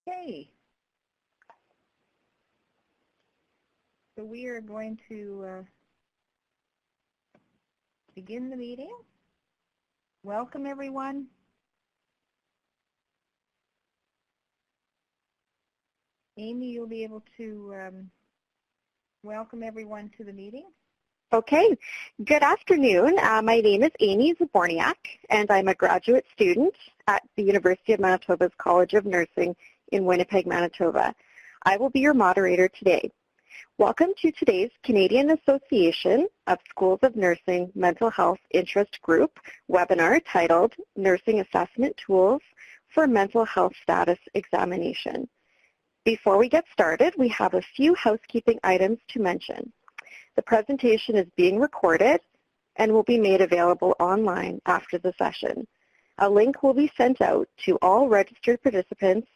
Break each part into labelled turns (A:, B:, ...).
A: Okay, so we are going to begin the meeting. Welcome, everyone. Amy, you'll be able to welcome everyone to the meeting.
B: Okay, good afternoon. My name is Amy Zaborniak, and I'm a graduate student at the University of Manitoba's College of Nursing in Winnipeg, Manitoba. I will be your moderator today. Welcome to today's Canadian Association of Schools of Nursing Mental Health Interest Group webinar titled Nursing Assessment Tools for Mental Health Status Examination. Before we get started, we have a few housekeeping items to mention. The presentation is being recorded and will be made available online after the session. A link will be sent out to all registered participants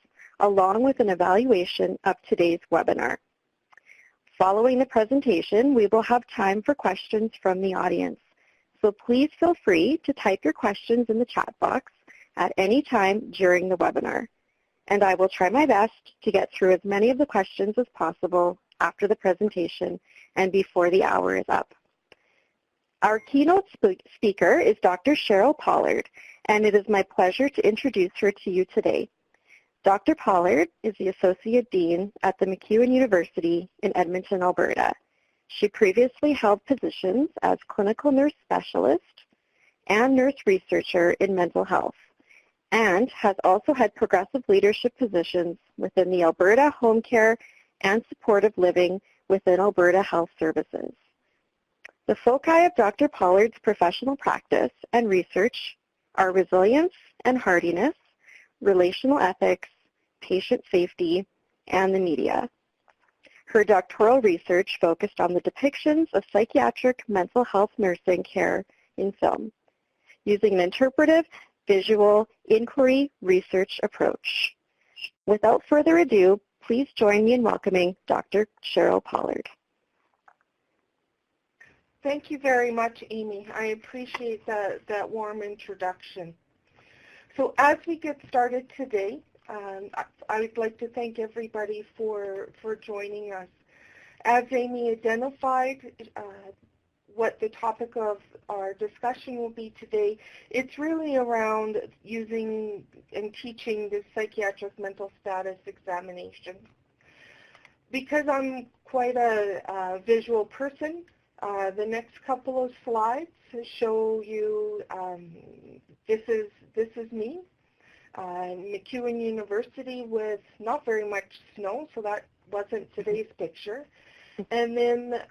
B: along with an evaluation of today's webinar. Following the presentation, we will have time for questions from the audience. So please feel free to type your questions in the chat box at any time during the webinar. And I will try my best to get through as many of the questions as possible after the presentation and before the hour is up. Our keynote speaker is Dr. Cheryl Pollard, and it is my pleasure to introduce her to you today. Dr. Pollard is the Associate Dean at the MacEwan University in Edmonton, Alberta. She previously held positions as clinical nurse specialist and nurse researcher in mental health, and has also had progressive leadership positions within the Alberta Home Care and Supportive Living within Alberta Health Services. The foci of Dr. Pollard's professional practice and research are resilience and hardiness, relational ethics, patient safety, and the media. Her doctoral research focused on the depictions of psychiatric mental health nursing care in film, using an interpretive, visual, inquiry research approach. Without further ado, please join me in welcoming Dr. Cheryl Pollard.
C: Thank you very much, Amy. I appreciate that warm introduction. So as we get started today, I would like to thank everybody for joining us. As Amy identified, what the topic of our discussion will be today, it's really around using and teaching the psychiatric mental status examination. Because I'm quite a visual person, the next couple of slides show you this is me. MacEwan University with not very much snow, so that wasn't today's picture. And then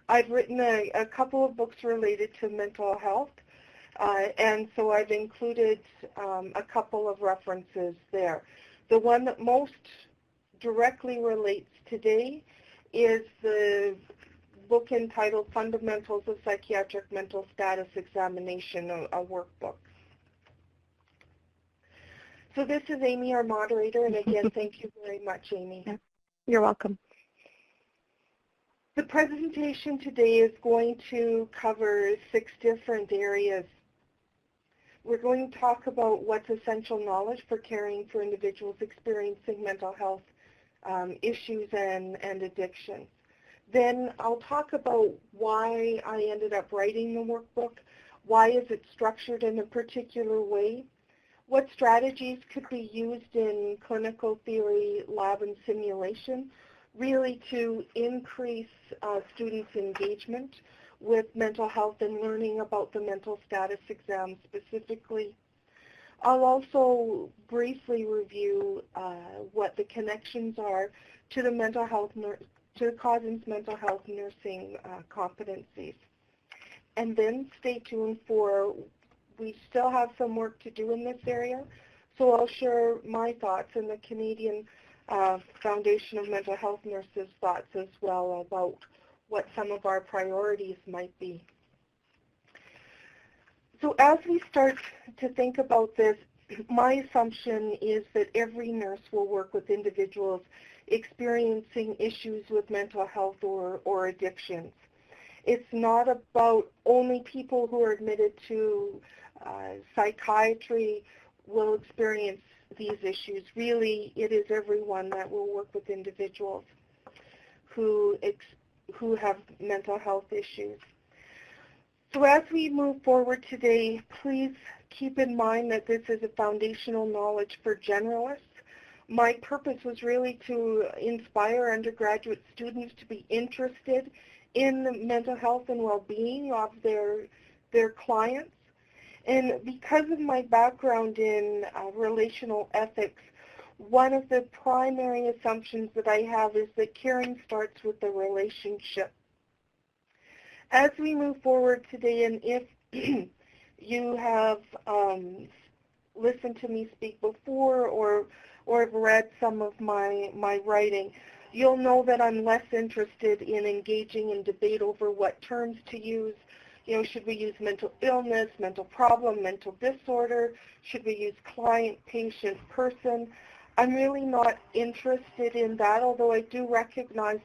C: I've written a couple of books related to mental health, and so I've included a couple of references there. The one that most directly relates today is the book entitled Fundamentals of Psychiatric Mental Status Examination, a workbook. So this is Amy, our moderator, and again, thank you very much, Amy.
B: You're welcome.
C: The presentation today is going to cover 6 different areas. We're going to talk about what's essential knowledge for caring for individuals experiencing mental health issues and addictions. Then I'll talk about why I ended up writing the workbook, why is it structured in a particular way, what strategies could be used in clinical theory, lab, and simulation, really to increase students' engagement with mental health and learning about the mental status exam specifically. I'll also briefly review what the connections are to the mental health to the Cousins mental health nursing competencies. And then stay tuned for, we still have some work to do in this area, so I'll share my thoughts and the Canadian Foundation of Mental Health Nurses' thoughts as well about what some of our priorities might be. So as we start to think about this, my assumption is that every nurse will work with individuals experiencing issues with mental health or addictions. It's not about only people who are admitted to psychiatry will experience these issues. Really, it is everyone that will work with individuals who have mental health issues. So as we move forward today, please keep in mind that this is a foundational knowledge for generalists. My purpose was really to inspire undergraduate students to be interested in the mental health and well-being of their clients. And because of my background in relational ethics, one of the primary assumptions that I have is that caring starts with the relationship. As we move forward today, and if you have listened to me speak before or have read some of my writing, you'll know that I'm less interested in engaging in debate over what terms to use. You know, should we use mental illness, mental problem, mental disorder? Should we use client, patient, person? I'm really not interested in that, although I do recognize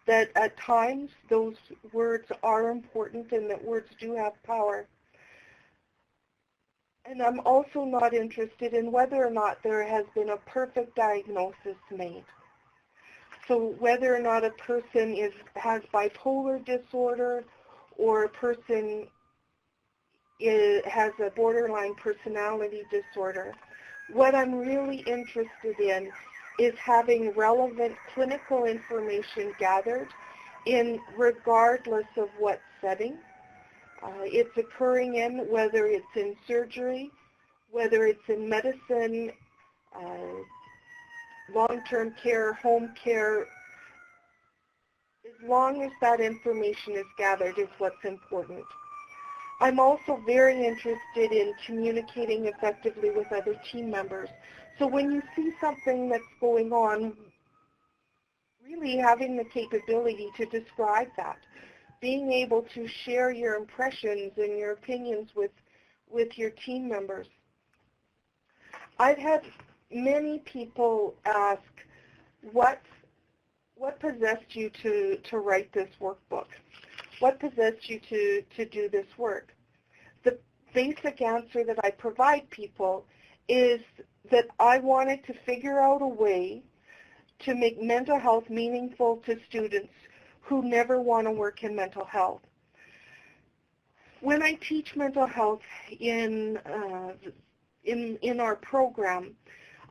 C: that at times those words are important and that words do have power. And I'm also not interested in whether or not there has been a perfect diagnosis made. So whether or not a person has bipolar disorder or a person has a borderline personality disorder. What I'm really interested in is having relevant clinical information gathered in regardless of what setting it's occurring in, whether it's in surgery, whether it's in medicine, long-term care, home care. As long as that information is gathered is what's important. I'm also very interested in communicating effectively with other team members. So when you see something that's going on, really having the capability to describe that, being able to share your impressions and your opinions with your team members. I've had many people ask, what possessed you to write this workbook? What possessed you to do this work? The basic answer that I provide people is that I wanted to figure out a way to make mental health meaningful to students who never want to work in mental health. When I teach mental health in our program,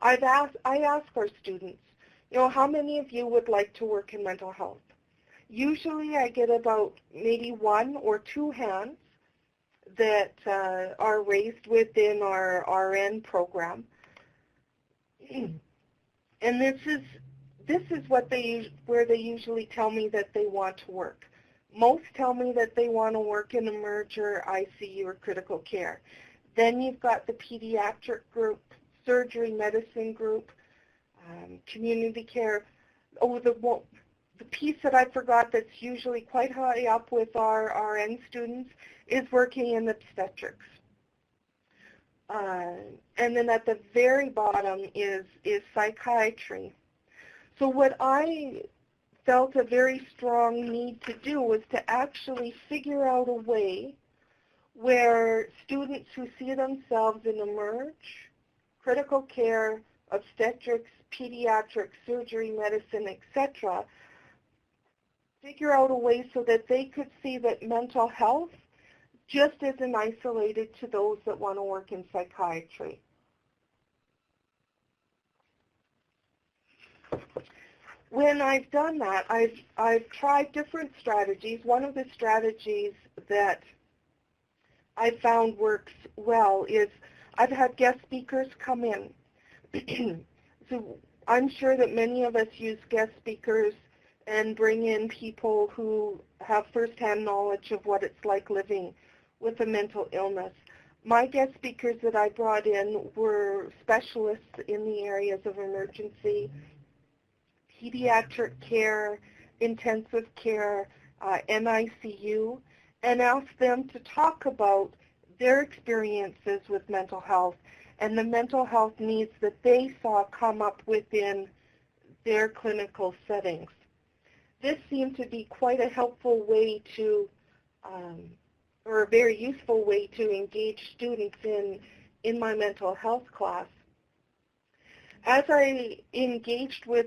C: I ask our students, you know, how many of you would like to work in mental health? Usually I get about maybe 1 or 2 hands that are raised within our RN program. And this is where they usually tell me that they want to work. Most tell me that they want to work in emerg or ICU or critical care. Then you've got the pediatric group, surgery medicine group, community care. Oh, the piece that I forgot that's usually quite high up with our RN students is working in obstetrics. And then at the very bottom is psychiatry. So what I felt a very strong need to do was to actually figure out a way where students who see themselves in emerg, critical care, obstetrics, pediatrics, surgery, medicine, etc., figure out a way so that they could see that mental health just isn't isolated to those that want to work in psychiatry. When I've done that, I've tried different strategies. One of the strategies that I found works well is I've had guest speakers come in. So I'm sure that many of us use guest speakers and bring in people who have firsthand knowledge of what it's like living with a mental illness. My guest speakers that I brought in were specialists in the areas of emergency, pediatric care, intensive care, NICU, and asked them to talk about their experiences with mental health and the mental health needs that they saw come up within their clinical settings. This seemed to be quite a helpful way to, or a very useful way to engage students in in my mental health class, as I engaged with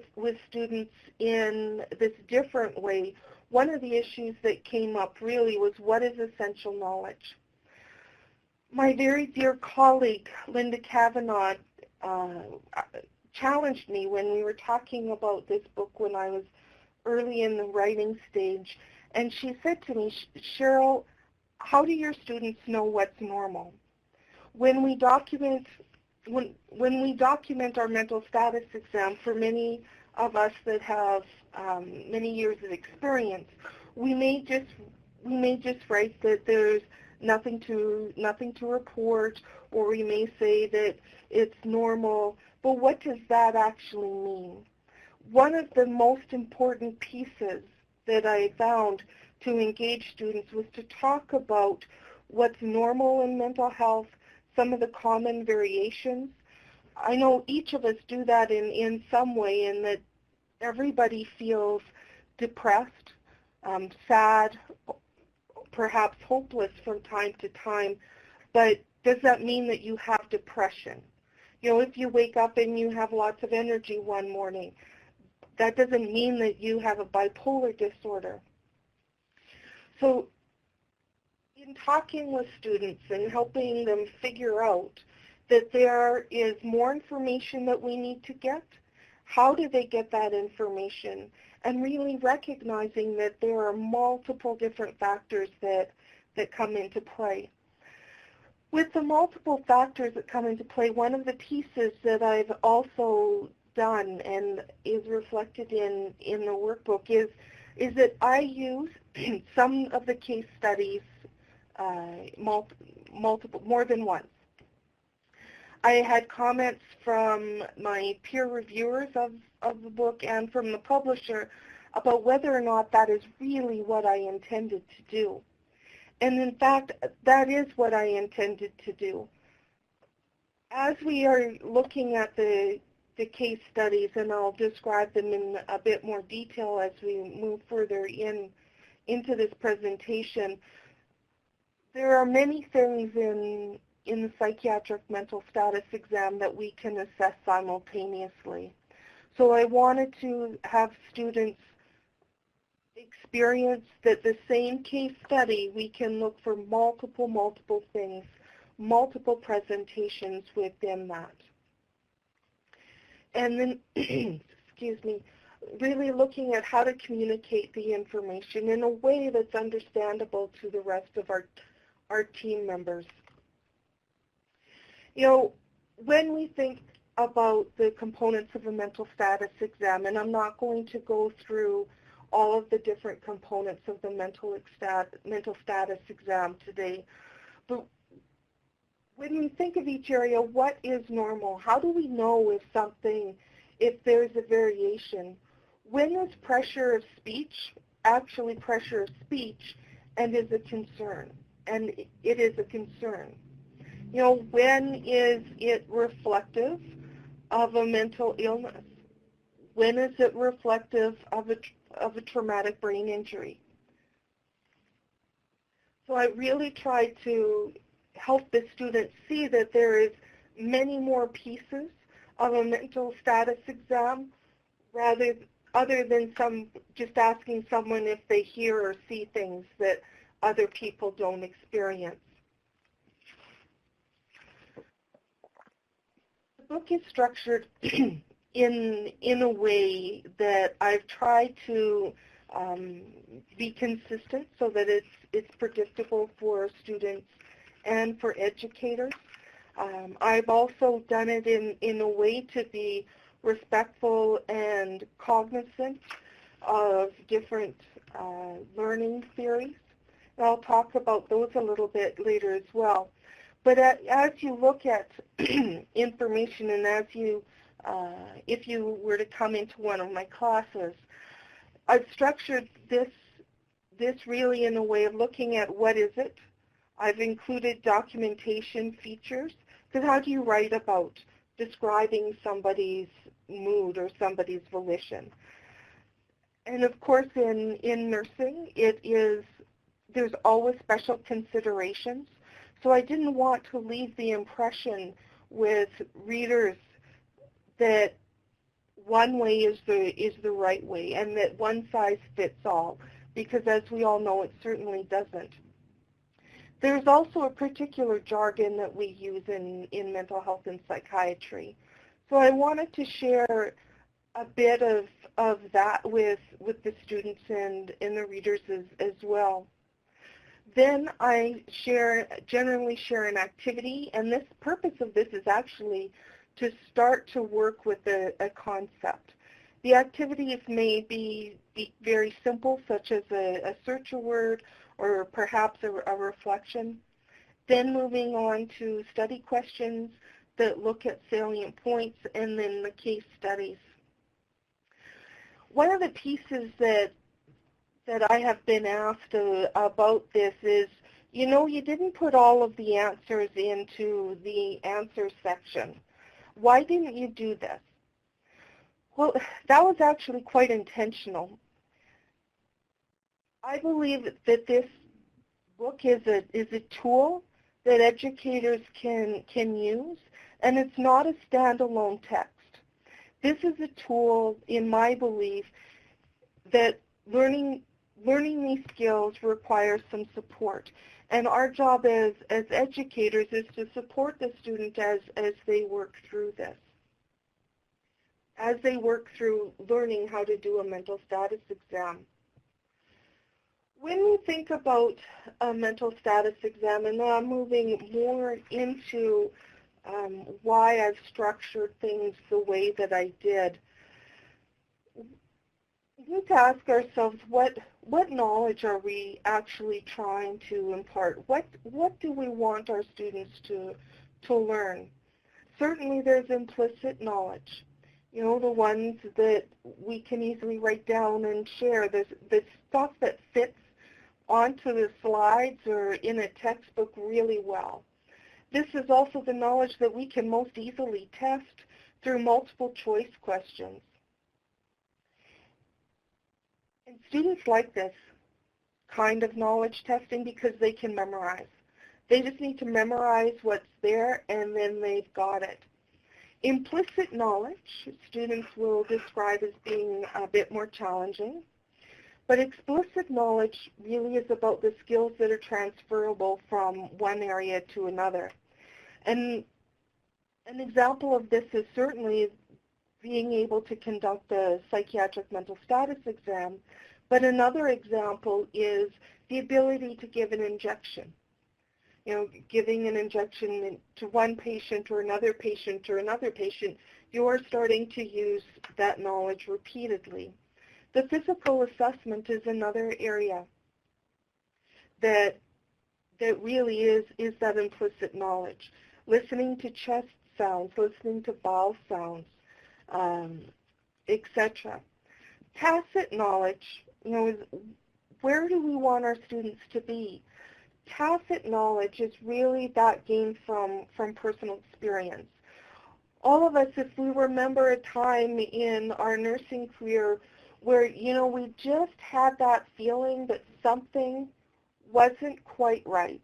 C: students in this different way, one of the issues that came up really was, what is essential knowledge? My very dear colleague, Linda Kavanaugh, challenged me when we were talking about this book when I was early in the writing stage, and she said to me, Cheryl, how do your students know what's normal? When we document our mental status exam, for many of us that have many years of experience, we may just write that there's nothing to report, or we may say that it's normal. But what does that actually mean? One of the most important pieces that I found to engage students was to talk about what's normal in mental health, some of the common variations. I know each of us do that in some way, in that everybody feels depressed, sad, perhaps hopeless from time to time, but does that mean that you have depression? You know, if you wake up and you have lots of energy one morning, that doesn't mean that you have a bipolar disorder. So in talking with students and helping them figure out that there is more information that we need to get, how do they get that information? And really recognizing that there are multiple different factors that come into play. With the multiple factors that come into play, one of the pieces that I've also done and is reflected in the workbook is that I use some of the case studies more than once. I had comments from my peer reviewers of the book and from the publisher about whether or not that is really what I intended to do. And in fact, that is what I intended to do. As we are looking at the case studies, and I'll describe them in a bit more detail as we move further into this presentation, there are many things in the psychiatric mental status exam that we can assess simultaneously. So I wanted to have students experience that the same case study, we can look for multiple things, multiple presentations within that. And then, excuse me, really looking at how to communicate the information in a way that's understandable to the rest of our team members. You know, when we think about the components of a mental status exam, and I'm not going to go through all of the different components of the mental status exam today, but when we think of each area, what is normal? How do we know if there's a variation? When is pressure of speech actually pressure of speech and is a concern? And it is a concern. You know, when is it reflective of a mental illness? When is it reflective of a traumatic brain injury? So I really try to help the students see that there is many more pieces of a mental status exam other than just asking someone if they hear or see things that other people don't experience. The book is structured in a way that I've tried to be consistent so that it's predictable for students and for educators. I've also done it in a way to be respectful and cognizant of different learning theories. And I'll talk about those a little bit later as well. But as you look at information, and as you, if you were to come into one of my classes, I've structured this really in a way of looking at what is it. I've included documentation features, because how do you write about describing somebody's mood or somebody's volition? And of course in nursing, there's always special considerations. So I didn't want to leave the impression with readers that one way is the right way and that one size fits all, because as we all know, it certainly doesn't. There's also a particular jargon that we use in mental health and psychiatry. So I wanted to share a bit of that with the students and the readers as well. Then I generally share an activity, and this purpose of this is actually to start to work with a concept. The activities may be very simple, such as a search a word or perhaps a reflection. Then moving on to study questions that look at salient points, and then the case studies. One of the pieces that I have been asked about this is, you know, you didn't put all of the answers into the answer section. Why didn't you do this? Well, that was actually quite intentional. I believe that this book is a tool that educators can use, and it's not a standalone text. This is a tool, in my belief, that learning these skills requires some support. And our job as educators is to support the student as they work through this, as they work through learning how to do a mental status exam. When we think about a mental status exam, and now I'm moving more into why I've structured things the way that I did, we need to ask ourselves, what knowledge are we actually trying to impart? What do we want our students to learn? Certainly there's implicit knowledge, you know, the ones that we can easily write down and share, the stuff that fits onto the slides or in a textbook really well. This is also the knowledge that we can most easily test through multiple choice questions. And students like this kind of knowledge testing because they can memorize. They just need to memorize what's there, and then they've got it. Implicit knowledge, students will describe as being a bit more challenging, but explicit knowledge really is about the skills that are transferable from one area to another. And an example of this is certainly being able to conduct a psychiatric mental status exam, but another example is the ability to give an injection. You know, giving an injection to one patient or another patient or another patient, you're starting to use that knowledge repeatedly. The physical assessment is another area that really is that implicit knowledge. Listening to chest sounds, listening to bowel sounds, etc. Tacit knowledge, you know, is where do we want our students to be? Tacit knowledge is really that gained from personal experience. All of us, if we remember a time in our nursing career where, you know, we just had that feeling that something wasn't quite right.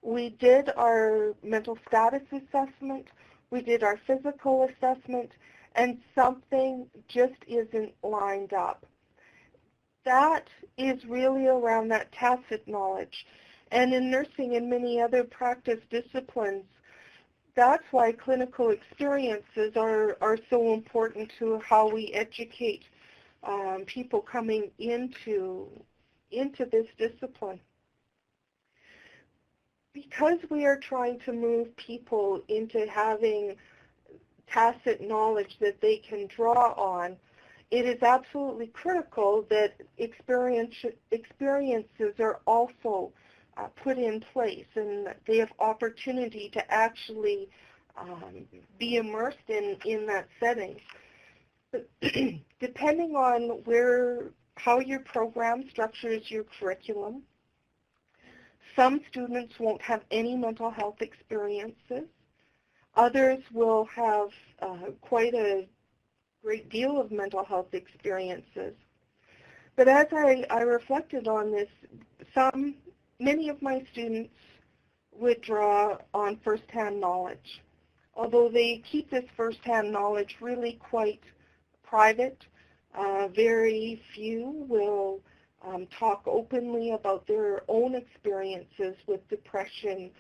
C: We did our mental status assessment, we did our physical assessment, and something just isn't lined up. That is really around that tacit knowledge. And in nursing and many other practice disciplines, that's why clinical experiences are so important to how we educate people coming into this discipline. Because we are trying to move people into having tacit knowledge that they can draw on, it is absolutely critical that experiences are also put in place and they have opportunity to actually be immersed in that setting. But depending on how your program structures your curriculum, some students won't have any mental health experiences. Others will have quite a great deal of mental health experiences. But as I reflected on this, many of my students would draw on first-hand knowledge. Although they keep this first-hand knowledge really quite private, very few will talk openly about their own experiences with depression,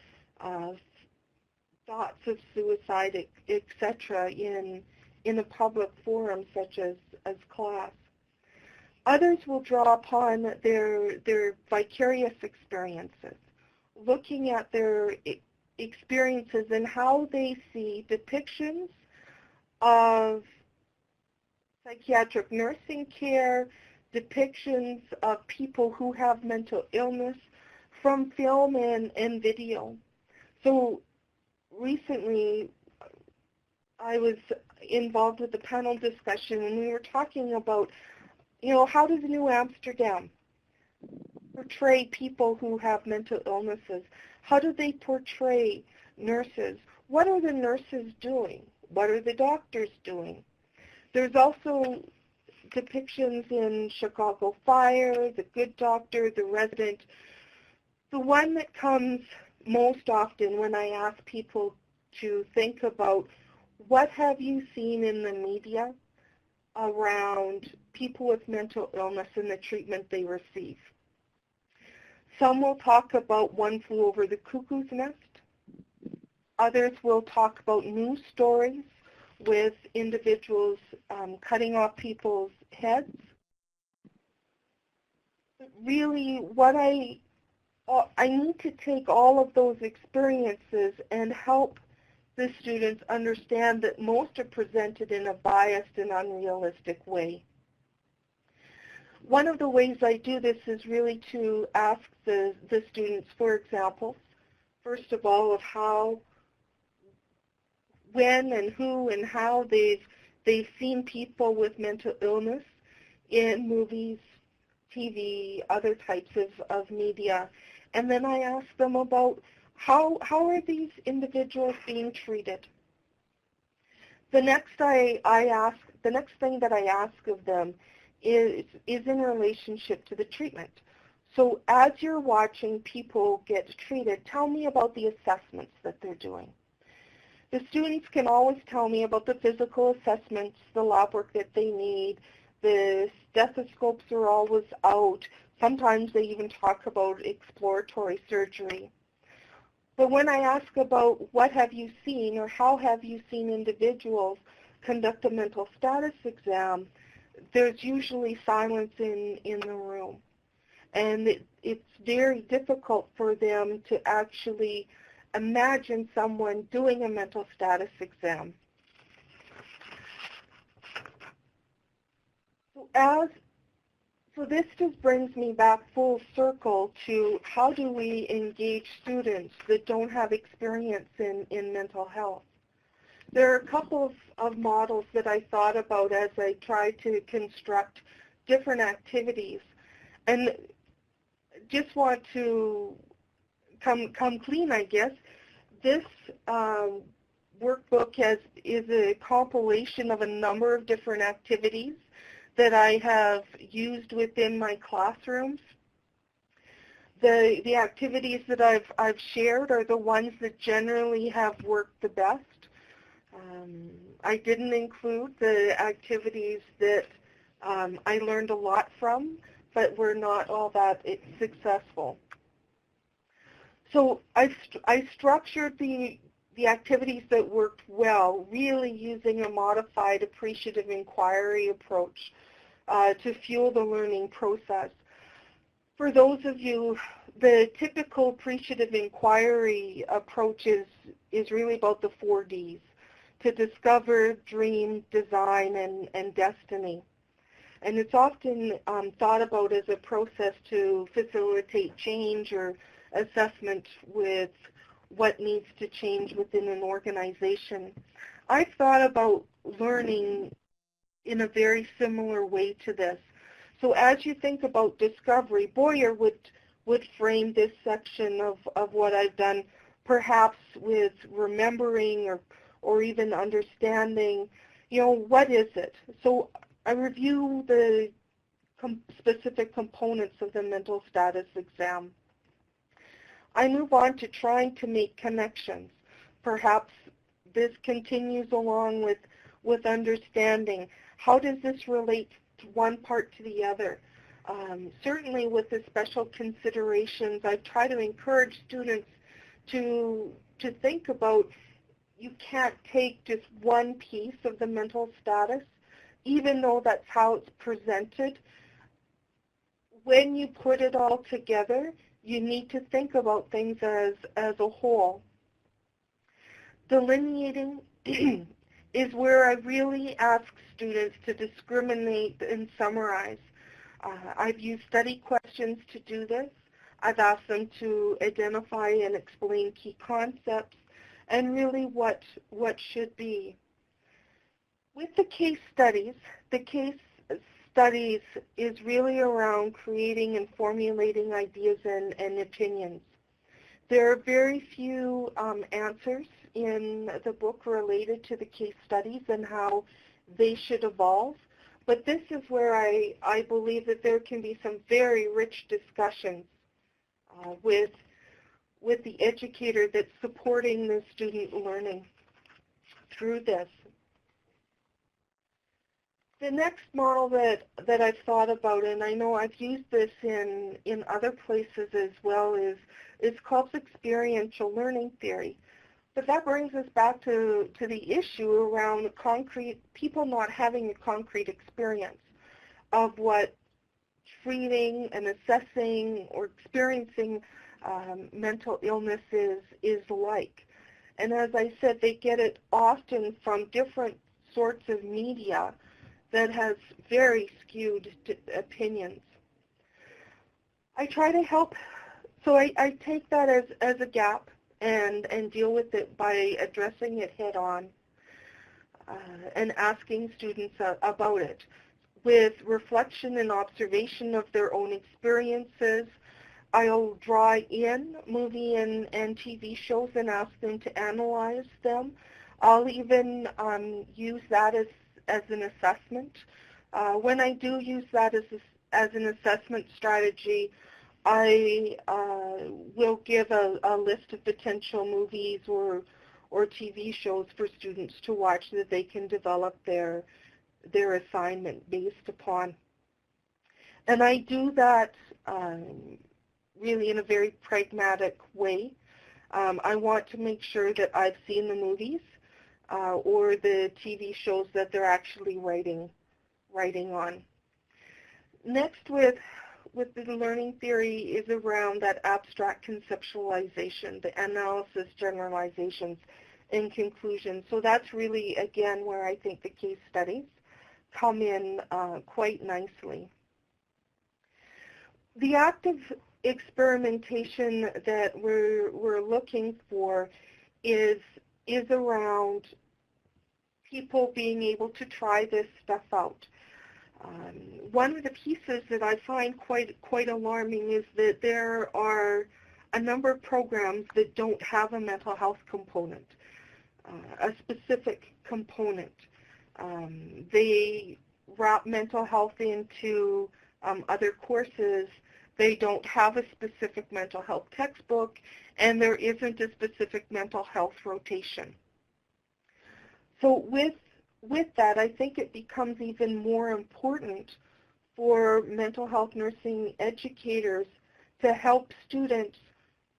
C: thoughts of suicide, etc. in a public forum such as class. Others will draw upon their vicarious experiences, looking at their experiences and how they see depictions of psychiatric nursing care, depictions of people who have mental illness from film and video. So recently I was involved with a panel discussion and we were talking about, how does New Amsterdam portray people who have mental illnesses? How do they portray nurses? What are the nurses doing? What are the doctors doing? There's also depictions in Chicago Fire, The Good Doctor, The Resident. The one that comes most often when I ask people to think about what have you seen in the media around people with mental illness and the treatment they receive. Some will talk about One Flew Over the Cuckoo's Nest. Others will talk about news stories with individuals cutting off people's heads. But really, what I need to take all of those experiences and help the students understand that most are presented in a biased and unrealistic way. One of the ways I do this is really to ask the students for examples, first of all, of how, when and who and how they've seen people with mental illness in movies, TV, other types of media. And then I ask them about how are these individuals being treated. The next thing that I ask of them is in relationship to the treatment. So as you're watching people get treated, tell me about the assessments that they're doing. The students can always tell me about the physical assessments, the lab work that they need. The stethoscopes are always out. Sometimes they even talk about exploratory surgery. But when I ask about what have you seen or how have you seen individuals conduct a mental status exam, there's usually silence in the room. And it's very difficult for them to actually imagine someone doing a mental status exam. So this just brings me back full circle to how do we engage students that don't have experience in mental health. There are a couple of models that I thought about as I tried to construct different activities. And just want to come clean, I guess. This workbook is a compilation of a number of different activities that I have used within my classrooms. The activities that I've shared are the ones that generally have worked the best. I didn't include the activities that I learned a lot from, but were not all that successful. So I structured the activities that worked well, really using a modified appreciative inquiry approach to fuel the learning process. For those of you, the typical appreciative inquiry approach is really about the 4 Ds: to discover, dream, design, and destiny. And it's often thought about as a process to facilitate change or assessment with what needs to change within an organization. I've thought about learning in a very similar way to this. So as you think about discovery, Boyer would frame this section of what I've done perhaps with remembering or even understanding, what is it? So I review the specific components of the mental status exam. I move on to trying to make connections. Perhaps this continues along with understanding. How does this relate to one part to the other? Certainly with the special considerations, I try to encourage students to think about, you can't take just one piece of the mental status, even though that's how it's presented. When you put it all together, you need to think about things as a whole. Delineating is where I really ask students to discriminate and summarize. I've used study questions to do this. I've asked them to identify and explain key concepts and really what should be. With the case studies is really around creating and formulating ideas and opinions. There are very few answers in the book related to the case studies and how they should evolve. But this is where I believe that there can be some very rich discussions with the educator that's supporting the student learning through this. The next model that I've thought about, and I know I've used this in other places as well, is Kolb's experiential learning theory. But that brings us back to the issue around people not having a concrete experience of what treating and assessing or experiencing mental illness is like. And as I said, they get it often from different sorts of media that has very skewed opinions. I try to help, so I take that as a gap and deal with it by addressing it head on and asking students about it with reflection and observation of their own experiences. I'll draw in movie and TV shows and ask them to analyze them. I'll even use that as an assessment. When I do use that as an assessment strategy, I will give a list of potential movies or TV shows for students to watch that they can develop their assignment based upon. And I do that really in a very pragmatic way. I want to make sure that I've seen the movies or the TV shows that they're actually writing on. Next with the learning theory is around that abstract conceptualization, the analysis, generalizations, and conclusions. So that's really, again, where I think the case studies come in quite nicely. The active experimentation that we're looking for is around people being able to try this stuff out. One of the pieces that I find quite alarming is that there are a number of programs that don't have a mental health component, a specific component. They wrap mental health into other courses. They don't have a specific mental health textbook, and there isn't a specific mental health rotation. So with that, I think it becomes even more important for mental health nursing educators to help students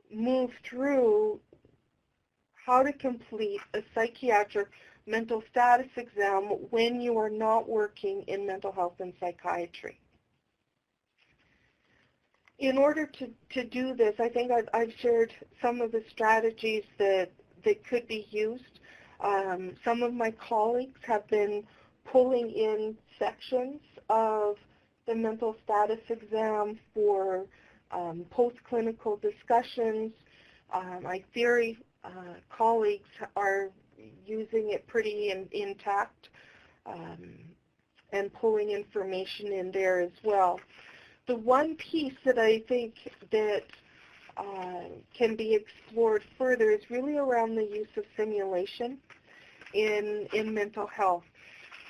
C: move through how to complete a psychiatric mental status exam when you are not working in mental health and psychiatry. In order to do this, I think I've shared some of the strategies that could be used. Some of my colleagues have been pulling in sections of the mental status exam for post-clinical discussions. My theory colleagues are using it pretty intact and pulling information in there as well. The one piece that I think that can be explored further is really around the use of simulation in mental health.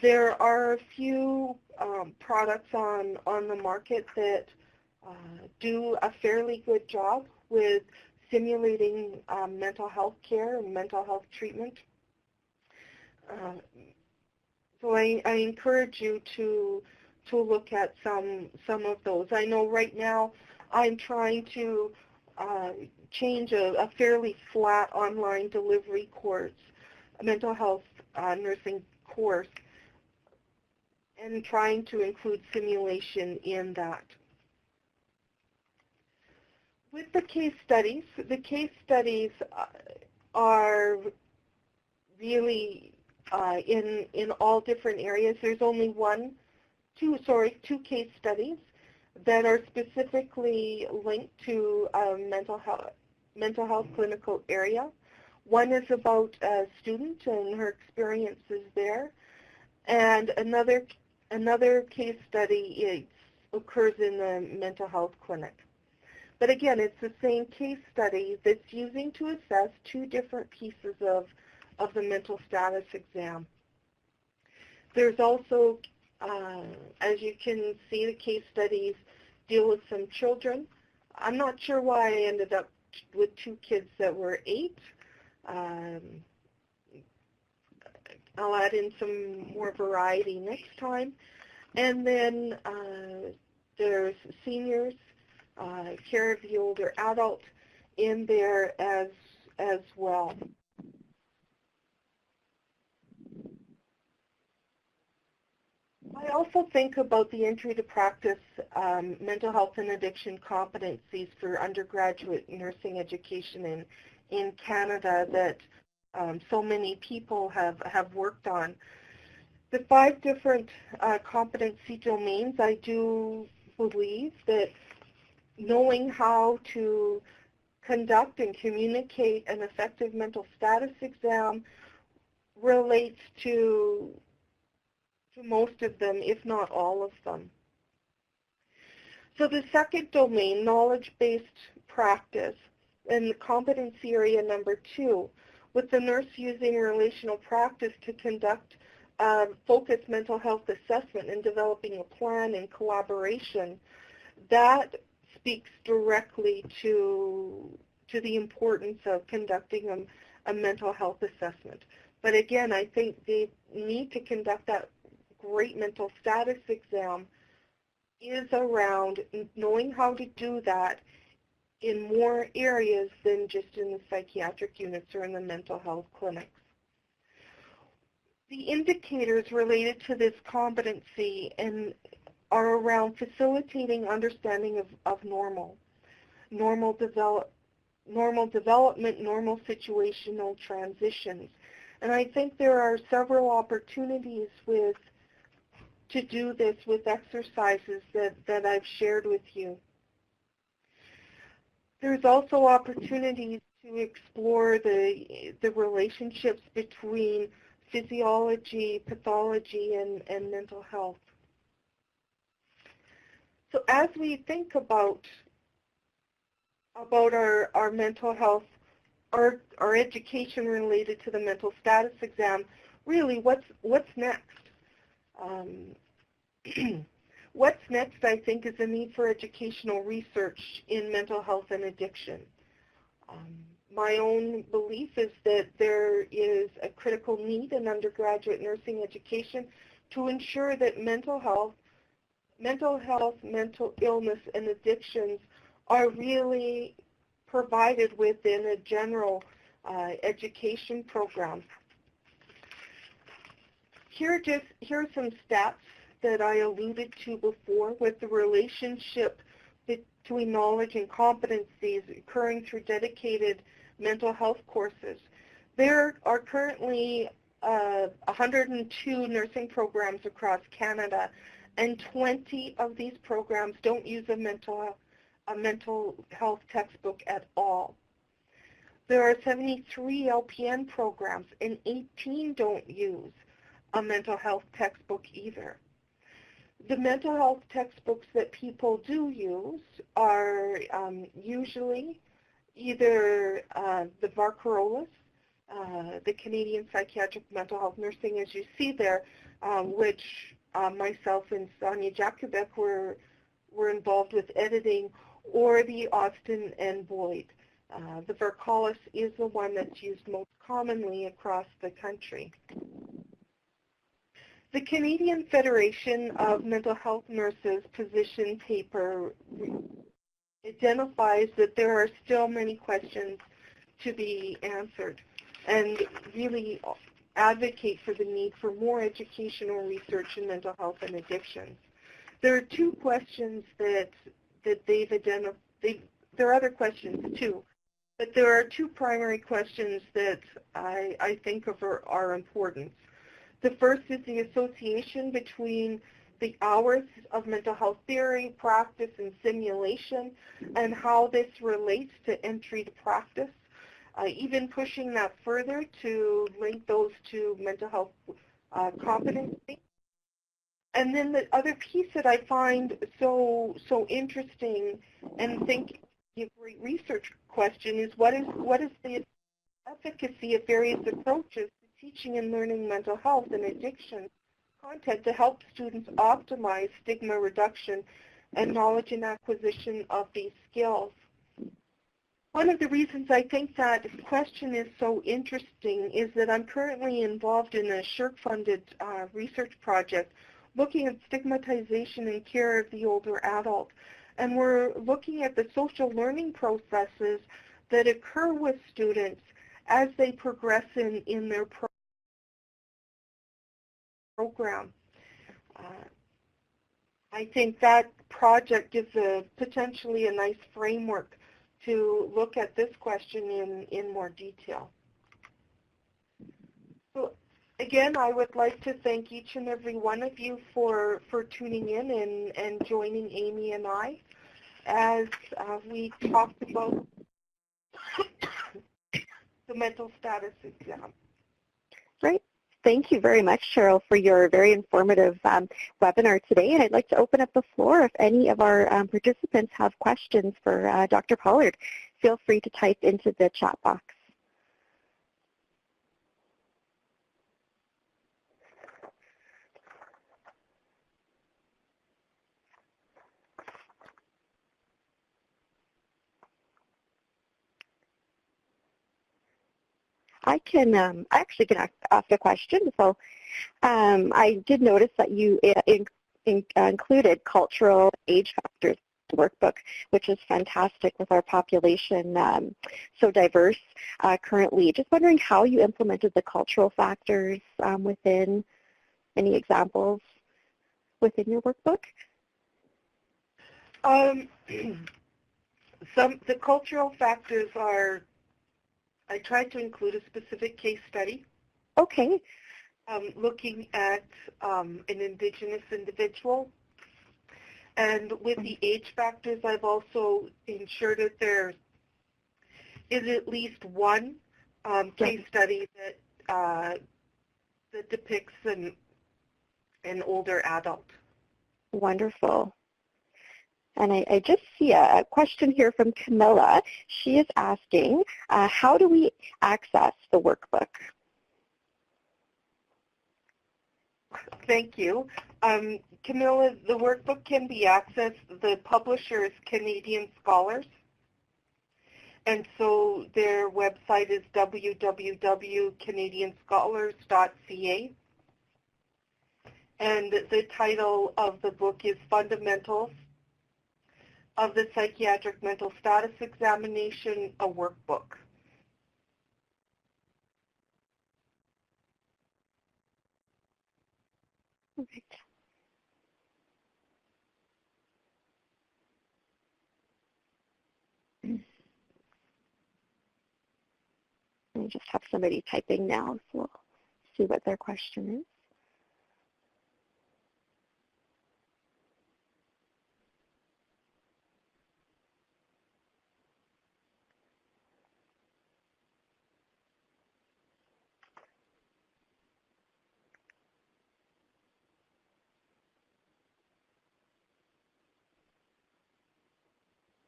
C: There are a few products on the market that do a fairly good job with simulating mental health care and mental health treatment. So I encourage you to look at some of those. I know right now I'm trying to change a fairly flat online delivery course, a mental health nursing course, and trying to include simulation in that. With the case studies are really in all different areas. There's only two case studies that are specifically linked to a mental health clinical area. One is about a student and her experiences there, and another case study occurs in the mental health clinic. But again, it's the same case study that's using to assess two different pieces of the mental status exam. There's also, as you can see, the case studies deal with some children. I'm not sure why I ended up with two kids that were 8. I'll add in some more variety next time. And then there's seniors, care of the older adult in there as well. I also think about the entry to practice mental health and addiction competencies for undergraduate nursing education in Canada that so many people have worked on. The 5 different competency domains, I do believe that knowing how to conduct and communicate an effective mental status exam relates to most of them, if not all of them. So the second domain, knowledge-based practice, and the competency area number 2, with the nurse using relational practice to conduct focused mental health assessment and developing a plan in collaboration, that speaks directly to the importance of conducting a mental health assessment. But again, I think they need to conduct that great mental status exam is around knowing how to do that in more areas than just in the psychiatric units or in the mental health clinics. The indicators related to this competency are around facilitating understanding of normal development, normal situational transitions. And I think there are several opportunities to do this with exercises that I've shared with you. There's also opportunities to explore the relationships between physiology, pathology, and mental health. So as we think about our mental health, our education related to the mental status exam, really what's next? What's next, I think, is the need for educational research in mental health and addiction. My own belief is that there is a critical need in undergraduate nursing education to ensure that mental illness, and addictions are really provided within a general education program. Here are some stats that I alluded to before with the relationship between knowledge and competencies occurring through dedicated mental health courses. There are currently 102 nursing programs across Canada, and 20 of these programs don't use a mental health textbook at all. There are 73 LPN programs, and 18 don't use a mental health textbook either. The mental health textbooks that people do use are usually either the Barcarolas, the Canadian Psychiatric Mental Health Nursing, as you see there, which myself and Sonia Jakubek were involved with editing, or the Austin and Boyd. The Vercalis is the one that's used most commonly across the country. The Canadian Federation of Mental Health Nurses position paper identifies that there are still many questions to be answered and really advocate for the need for more educational research in mental health and addictions. There are two questions that they've identified. There are other questions too, but there are two primary questions that I think of are important. The first is the association between the hours of mental health theory, practice, and simulation, and how this relates to entry to practice, even pushing that further to link those to mental health competency. And then the other piece that I find so interesting and think a great research question is what is the efficacy of various approaches to teaching and learning mental health and addiction content to help students optimize stigma reduction and knowledge and acquisition of these skills. One of the reasons I think that question is so interesting is that I'm currently involved in a SSHRC-funded research project looking at stigmatization and care of the older adult. And we're looking at the social learning processes that occur with students as they progress in their program. I think that project gives potentially a nice framework to look at this question in more detail. So again, I would like to thank each and every one of you for tuning in and joining Amy and I as we talked about the mental status exam.
B: Great. Thank you very much, Cheryl, for your very informative webinar today. And I'd like to open up the floor if any of our participants have questions for Dr. Pollard. Feel free to type into the chat box. I actually can ask a question. So I did notice that you included cultural age factors in the workbook, which is fantastic with our population so diverse currently. Just wondering how you implemented the cultural factors within any examples within your workbook?
C: The cultural factors are, I tried to include a specific case study.
B: Okay.
C: Looking at an Indigenous individual. And with the age factors, I've also ensured that there is at least one case study that depicts an older adult.
B: Wonderful. And I just see a question here from Camilla. She is asking, how do we access the workbook?
C: Thank you. Camilla, the workbook can be accessed. The publisher is Canadian Scholars. And so their website is www.canadianscholars.ca. And the title of the book is Fundamentals of the Psychiatric Mental Status Examination, a Workbook.
B: Perfect. I just have somebody typing now, so we'll see what their question is.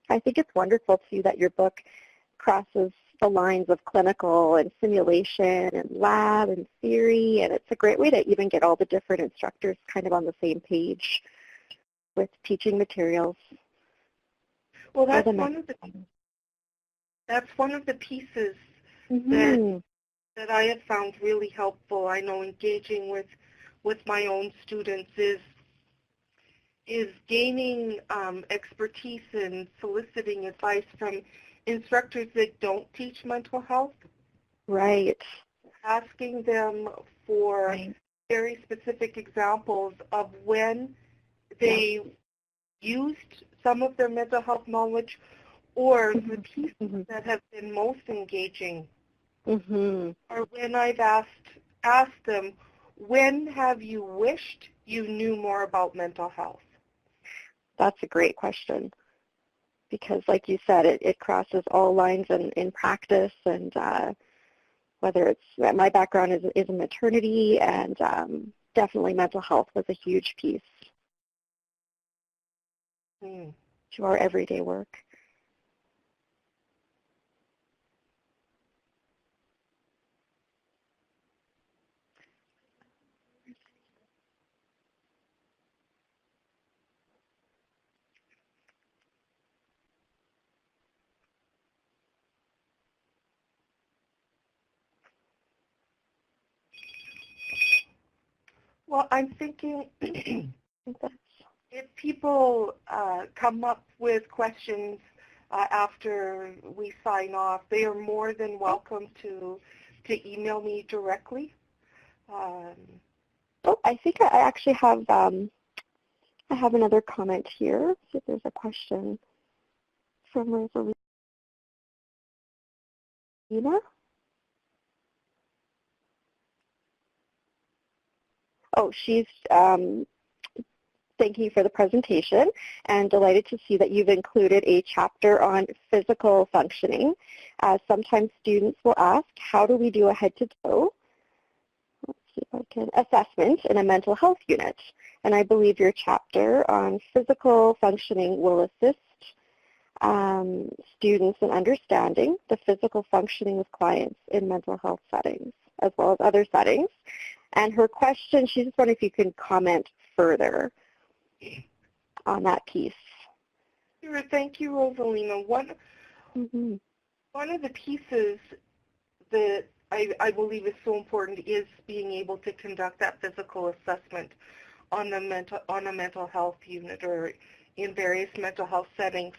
B: I think it's wonderful, too, that your book crosses the lines of clinical and simulation and lab and theory, and it's a great way to even get all the different instructors kind of on the same page with teaching materials.
C: Well, that's one of the that's one of the pieces
B: Mm-hmm.
C: that I have found really helpful. I know engaging with my own students is gaining expertise and soliciting advice from instructors that don't teach mental health,
B: Right.
C: asking them for
A: Right.
C: very specific examples of when they used some of their mental health knowledge or the pieces
B: Mm-hmm.
C: that have been most engaging
B: Mm-hmm.
C: are when I've asked them, when have you wished you knew more about mental health?
B: That's a great question because, like you said, it crosses all lines in practice, and whether it's my background is in maternity, and definitely mental health was a huge piece to our everyday work.
C: Well, I'm thinking if people come up with questions after we sign off, they are more than welcome to email me directly.
B: Oh, I think I actually have I have another comment here. See if there's a question from Rosalina. Oh, she's thanking you for the presentation and delighted to see that you've included a chapter on physical functioning. Sometimes students will ask, how do we do a head-to-toe assessment in a mental health unit? And I believe your chapter on physical functioning will assist students in understanding the physical functioning of clients in mental health settings, as well as other settings. And her question, she just wondered if you can comment further on that piece.
C: Sure, thank you, Rosalina. One of the pieces that I believe is so important is being able to conduct that physical assessment on a mental health unit or in various mental health settings.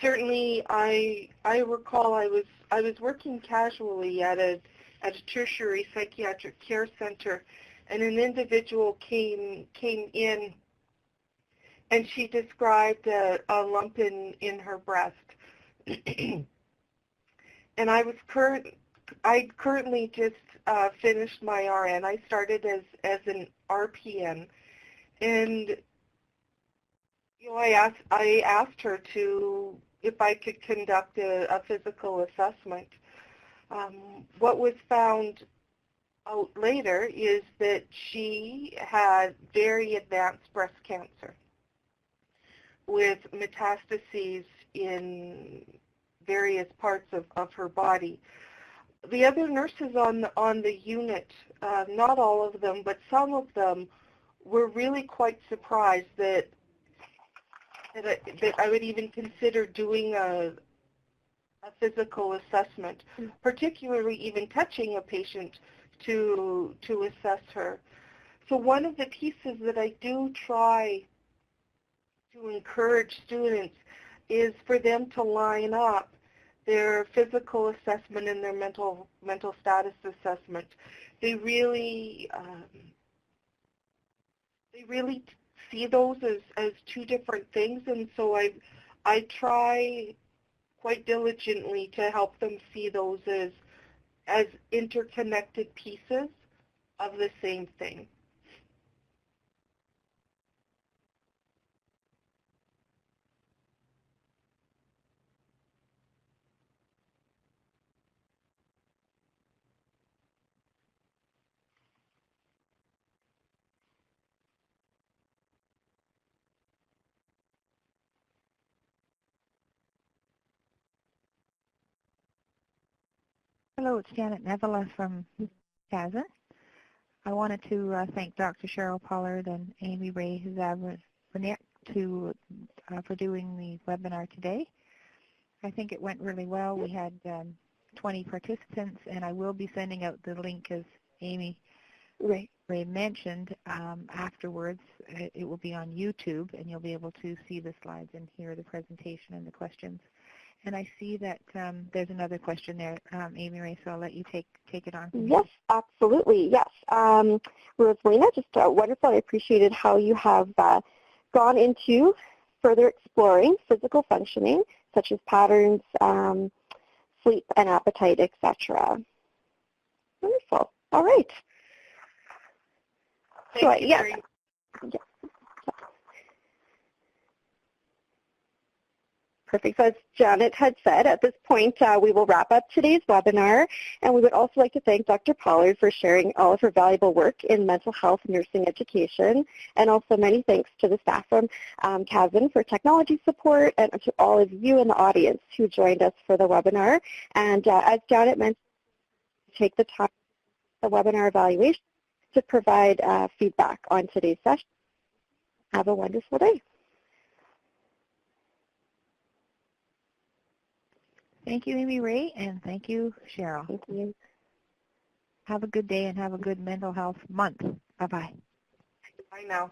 C: Certainly, I recall I was working casually at a tertiary psychiatric care center, and an individual came in, and she described a lump in her breast. And I currently just finished my RN. I started as an RPN, and I asked her if I could conduct a physical assessment. What was found out later is that she had very advanced breast cancer with metastases in various parts of her body. The other nurses on the unit, not all of them, but some of them, were really quite surprised that I would even consider doing a physical assessment, particularly even touching a patient to assess her. So one of the pieces that I do try to encourage students is for them to line up their physical assessment and their mental status assessment. They really see those as two different things, and so I try quite diligently to help them see those as interconnected pieces of the same thing.
A: Hello, it's Janet Nevela from CASA. I wanted to thank Dr. Cheryl Pollard and Amy Ray for doing the webinar today. I think it went really well. We had 20 participants, and I will be sending out the link, as Amy
B: Right.
A: Ray mentioned. Afterwards, it will be on YouTube, and you'll be able to see the slides and hear the presentation and the questions. And I see that there's another question there, Amy Ray, so I'll let you take it on.
B: Yes, absolutely. Yes. Rosalina, just wonderful. I appreciated how you have gone into further exploring physical functioning, such as patterns, sleep and appetite, etc. Wonderful. All right.
C: Thank you very much.
B: Yeah. Perfect. So as Janet had said, at this point we will wrap up today's webinar, and we would also like to thank Dr. Pollard for sharing all of her valuable work in mental health nursing education, and also many thanks to the staff from CASN for technology support, and to all of you in the audience who joined us for the webinar. And as Janet mentioned, take the time for the webinar evaluation to provide feedback on today's session. Have a wonderful day.
A: Thank you, Amy Ray, and thank you, Cheryl.
B: Thank you.
A: Have a good day and have a good mental health month. Bye-bye.
C: Bye now.